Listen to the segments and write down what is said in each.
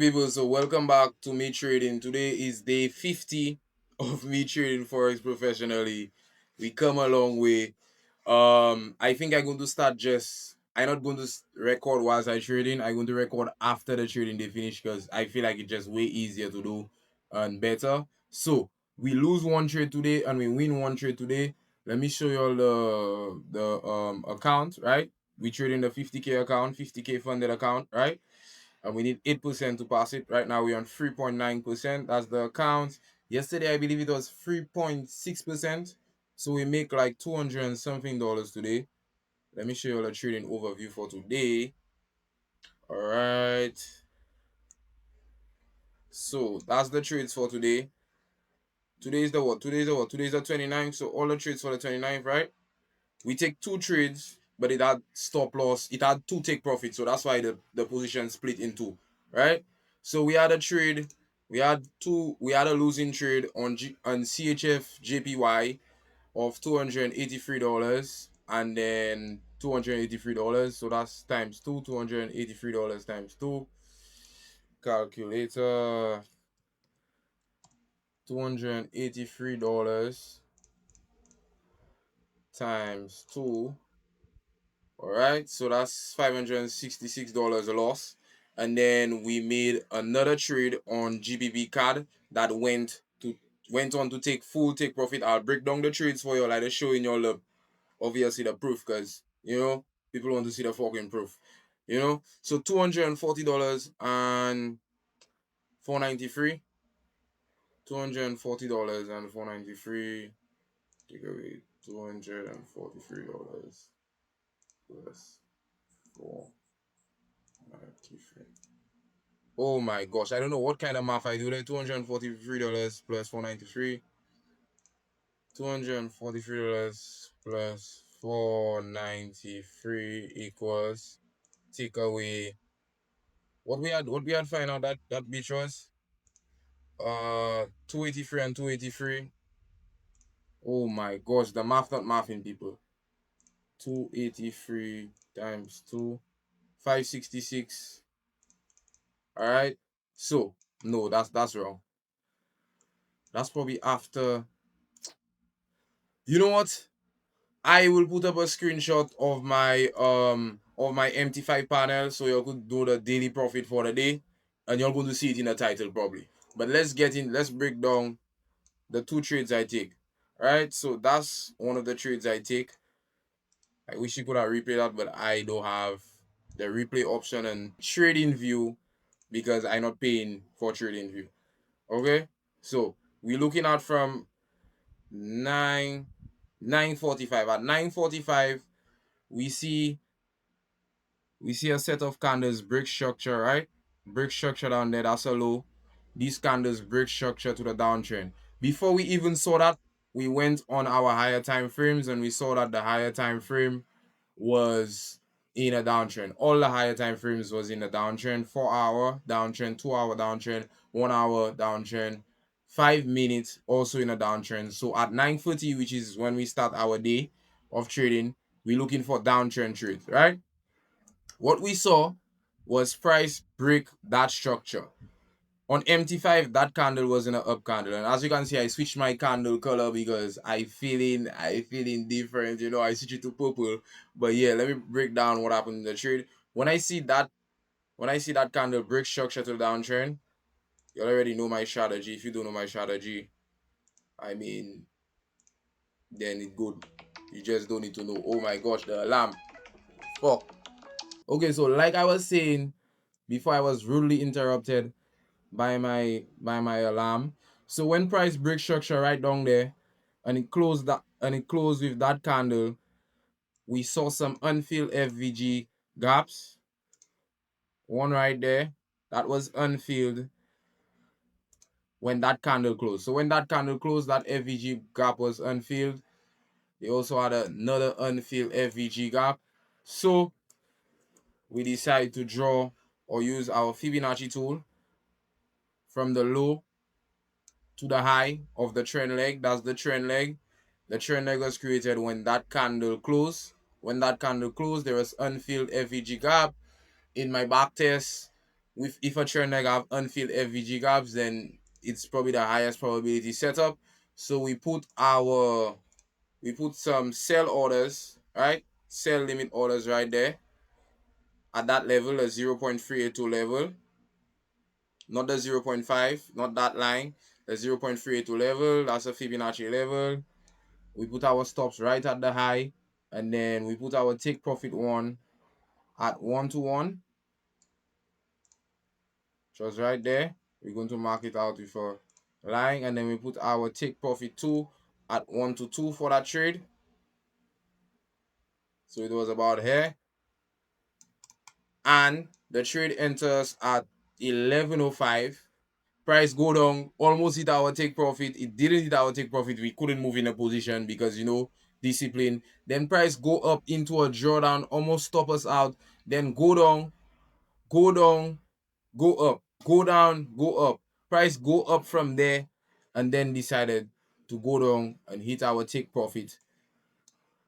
People, so welcome back to me trading. Today is day 50 of me trading forex professionally. We come a long way. I think I'm going to start just I'm not going to record whilst I trading. I'm going to record after the trading they finish because I feel like it's just way easier to do and better. So we lose one trade today and we win one trade today. Let me show you all the account, right? We trade in the 50k account, 50k funded account, right? And we need 8% to pass it. Right now we're on 3.9%. That's the account. Yesterday I believe it was 3.6%. So we make like 200 and something dollars today. Let me show you the trading overview for today. All right. So that's the trades for today. Today's the what? Today's the what? Today's the 29th. So all the trades for the 29th, right? We take two trades, but it had stop loss. It had two take profit, so that's why the position split in two, right? So we had a trade. We had two. We had a losing trade on CHF JPY of $283, and then $283. So that's times two. $283 times two. Calculator. $283 times two. All right, so that's $566 a loss. And then we made another trade on GBP card that went on to take full take profit. I'll break down the trades for you, like they're showing you all the obviously the proof, because people want to see the fucking proof. So $240 and 493. $240 and 493. Take away $243 plus 493. Oh my gosh, I don't know what kind of math I do there. $243 plus 493. $243 plus 493 equals, take away what we had find out that bitch was 283 and 283. Oh my gosh, the math not mathing, people. 283 times 2, 566. All right. So no, that's wrong. That's probably after. You know what? I will put up a screenshot of my MT5 panel so you could do the daily profit for the day, and you're going to see it in the title probably. But let's break down the two trades I take. Alright, so that's one of the trades I take. I wish you could have replayed that, but I don't have the replay option and trading view because I'm not paying for trading view. Okay? So we're looking at from 9 9:45. At 9:45 we see a set of candles break structure, right? Break structure down there, that's a low. These candles break structure to the downtrend. Before we even saw that, we went on our higher time frames and we saw that the higher time frame was in a downtrend. All the higher time frames was in a downtrend. 4 hour downtrend, 2 hour downtrend, 1 hour downtrend, 5 minutes also in a downtrend. So at 9:30, which is when we start our day of trading, we're looking for downtrend trades, right? What we saw was price break that structure. On MT5, that candle was in an up candle, and as you can see, I switched my candle color because I feeling different. I switched it to purple. But yeah, let me break down what happened in the trade. When I see that candle break structure to the downtrend, you already know my strategy. If you don't know my strategy, I mean, then it's good. You just don't need to know. Oh my gosh, the alarm. Fuck. Okay, so like I was saying before, I was rudely interrupted by my alarm. So when price break structure right down there and it closed with that candle, we saw some unfilled FVG gaps. One right there. That was unfilled when that candle closed. So when that candle closed, that FVG gap was unfilled. They also had another unfilled FVG gap. So we decided to draw or use our Fibonacci tool from the low to the high of the trend leg. That's the trend leg. The trend leg was created when that candle closed. When that candle closed, there was unfilled FEG gap. In my back test, if a trend leg have unfilled FVG gaps, then it's probably the highest probability setup. So we put some sell orders, right? Sell limit orders right there at that level, the 0.382 level, not the 0.5, not that line, the 0.382 level. That's a Fibonacci level. We put our stops right at the high, and then we put our take profit one at 1 to 1, just right there. We're going to mark it out with a line, and then we put our take profit 2 at 1 to 2 for that trade. So it was about here, and the trade enters at 11:05. Price go down, almost hit our take profit. It didn't hit our take profit. We couldn't move in a position because, discipline. Then price go up into a drawdown, almost stop us out. Then go down, go down, go up, go down, go up. Price go up from there, and then decided to go down and hit our take profit.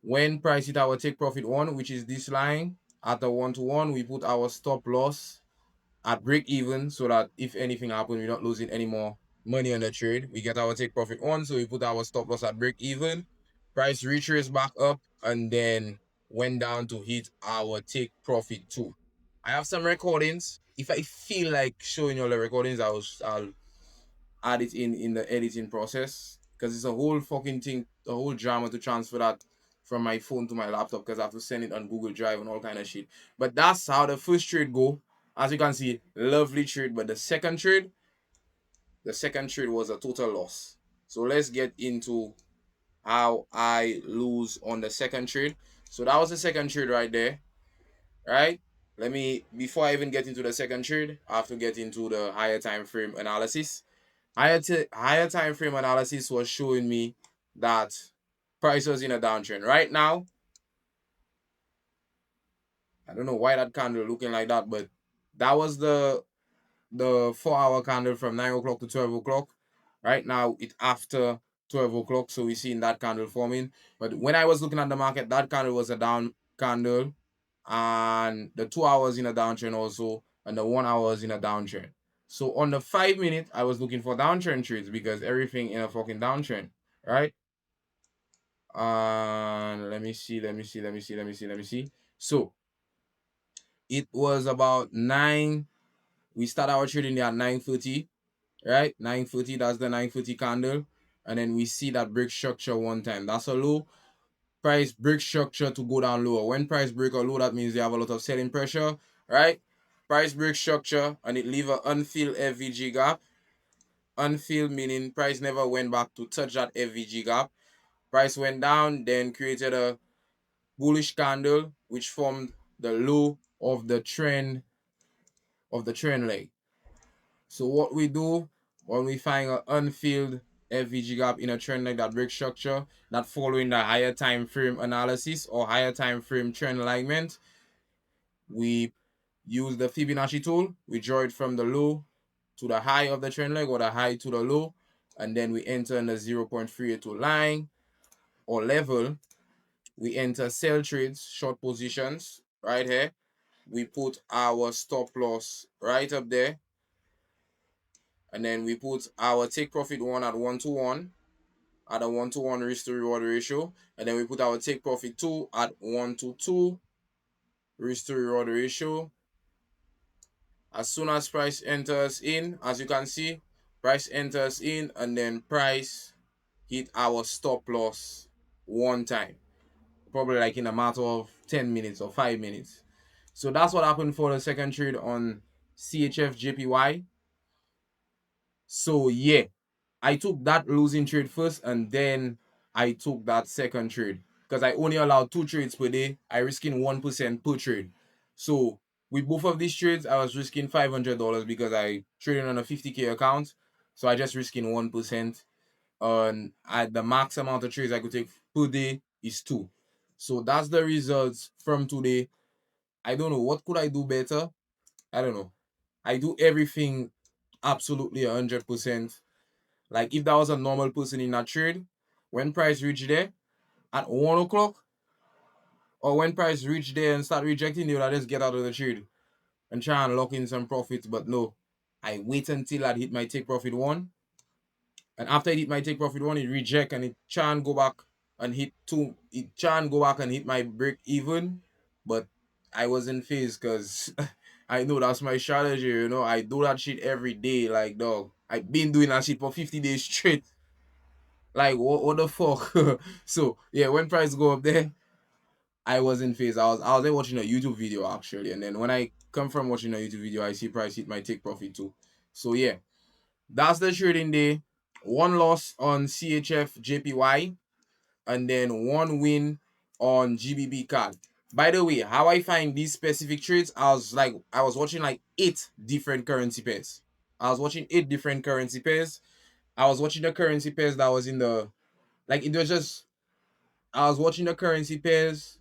When price hit our take profit one, which is this line, at the 1 to 1, we put our stop loss at break even, so that if anything happens, we're not losing any more money on the trade. We get our take profit one, so we put our stop loss at break even. Price retraced back up and then went down to hit our take profit two. I have some recordings. If I feel like showing you all the recordings, I'll add it in the editing process, because it's a whole fucking thing, a whole drama to transfer that from my phone to my laptop, because I have to send it on Google Drive and all kind of shit. But that's how the first trade go. As you can see, lovely trade. But the second trade was a total loss. So let's get into how I lose on the second trade. So that was the second trade right there, right? Before I even get into the second trade, I have to get into the higher time frame analysis. Higher time frame analysis was showing me that price was in a downtrend. Right now, I don't know why that candle looking like that, but that was the 4 hour candle from 9 o'clock to 12 o'clock. Right now, it's after 12 o'clock, so we're seeing that candle forming. But when I was looking at the market, that candle was a down candle, and the 2 hours in a downtrend also, and the 1 hour was in a downtrend. So on the 5 minute, I was looking for downtrend trades because everything in a fucking downtrend, right? Let me see. So it was about 9. We start our trading at 9:30, right? 9:30, that's the 9:30 candle. And then we see that break structure one time. That's a low. Price break structure to go down lower. When price break a low, that means they have a lot of selling pressure, right? Price break structure and it leave a unfilled FVG gap. Unfilled meaning price never went back to touch that FVG gap. Price went down, then created a bullish candle, which formed the low of the trend leg. So what we do when we find an unfilled FVG gap in a trend leg that breaks structure, not following the higher time frame analysis or higher time frame trend alignment, we use the Fibonacci tool. We draw it from the low to the high of the trend leg or the high to the low, and then we enter in the 0.382 line or level. We enter sell trades, short positions right here. We put our stop loss right up there, and then we put our take profit one at 1 to 1 at a 1 to 1 risk to reward ratio, and then we put our take profit two at 1 to 2 risk to reward ratio. As soon as price enters in, as you can see, price enters in, and then price hit our stop loss one time, probably like in a matter of 10 minutes or 5 minutes. So that's what happened for the second trade on CHF JPY. So yeah, I took that losing trade first, and then I took that second trade because I only allowed 2 trades per day. I risking 1% per trade. So with both of these trades, I was risking $500 because I traded on a 50K account. So I just risking 1%. And at the max amount of trades I could take per day is 2. So that's the results from today. I don't know, what could I do better? I don't know. I do everything absolutely 100%. Like if that was a normal person in that trade, when price reach there at 1 o'clock, or when price reach there and start rejecting, they will just get out of the trade. and try and lock in some profits. But no, I wait until I hit my take profit one, and after it hit my take profit one, it reject and it try and go back and hit two. It try and go back and hit my break even, but I wasn't phased because I know that's my strategy. You know, I do that shit every day. Like dog, I've been doing that shit for 50 days straight. Like what the fuck? So yeah, when price go up there, I was in phase. I was there watching a YouTube video actually, and then when I come from watching a YouTube video, I see price hit my take profit too. So yeah, that's the trading day. One loss on CHF JPY, and then one win on GBB card. By the way, how I find these specific trades, I was watching like 8 different currency pairs. I was watching 8 different currency pairs. I was watching the currency pairs that was in the like it was just I was watching the currency pairs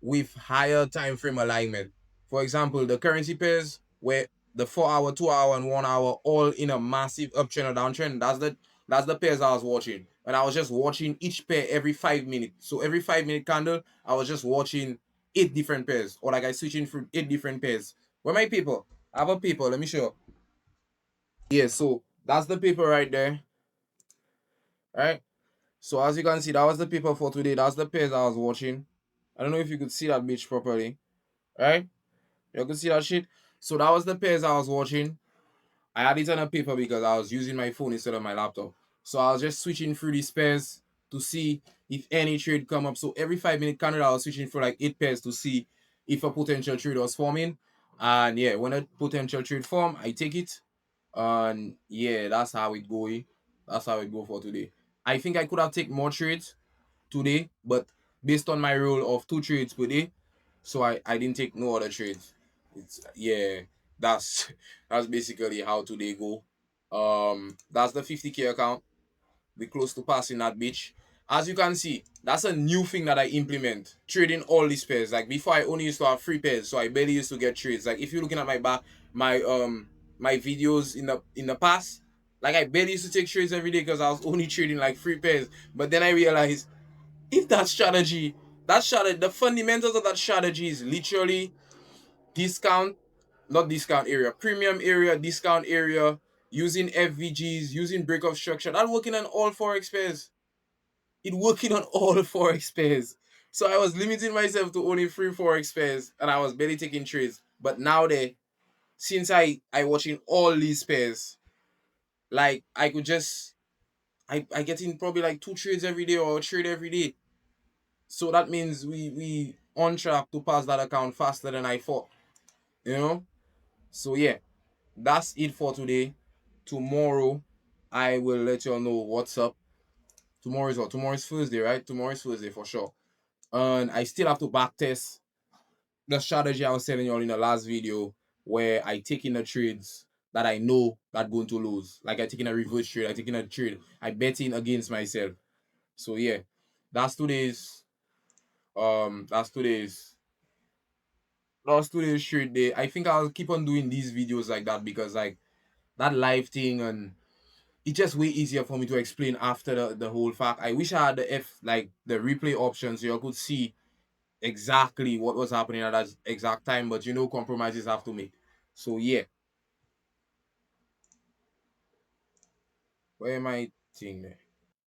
with higher time frame alignment. For example, the currency pairs where the 4 hour, 2 hour, and 1 hour all in a massive uptrend or downtrend. That's the pairs I was watching. And I was just watching each pair every 5 minutes. So every 5 minute candle, I was just watching 8 different pairs. Or like I switching through 8 different pairs. Where my paper? I have a paper, let me show you. Yeah, so that's the paper right there. Right? So as you can see, that was the paper for today. That's the pairs I was watching. I don't know if you could see that bitch properly. Right? You can see that shit. So that was the pairs I was watching. I had it on a paper because I was using my phone instead of my laptop. So I was just switching through these pairs to see if any trade come up. So every 5 minute candle, I was switching for like 8 pairs to see if a potential trade was forming. And yeah, when a potential trade form, I take it. And yeah, that's how it go. That's how it go for today. I think I could have taken more trades today, but based on my rule of 2 trades per day, so I didn't take no other trades. It's yeah, that's that's basically how today go. That's the 50K account. We close to passing that bitch. As you can see, that's a new thing that I implement. Trading all these pairs. Like before, I only used to have 3 pairs, so I barely used to get trades. Like if you're looking at my back, my videos in the past, like I barely used to take trades every day because I was only trading like 3 pairs. But then I realized if that strategy, the fundamentals of that strategy is literally discount, not discount area, premium area, discount area, using FVGs, using breakup structure. That working on all Forex pairs. It working on all Forex pairs. So I was limiting myself to only 3 Forex pairs and I was barely taking trades. But now since I watching all these pairs, like I could just I get in probably like 2 trades every day or a trade every day. So that means we on track to pass that account faster than I thought. You know? So yeah, that's it for today. Tomorrow I will let you all know what's up. Tomorrow is what? Tomorrow is Thursday, right? Tomorrow is Thursday for sure. And I still have to back test the strategy I was telling you all in the last video where I take in the trades that I know that going to lose. Like I taking a reverse trade, I taking a trade, I bet in against myself. So yeah, that's today's um that's today's last 2 days straight day. I think I'll keep on doing these videos like that because like that live thing and it's just way easier for me to explain after the whole fact. I wish I had the replay option so you could see exactly what was happening at that exact time, but you know compromises have to make. So yeah, where am I thing there?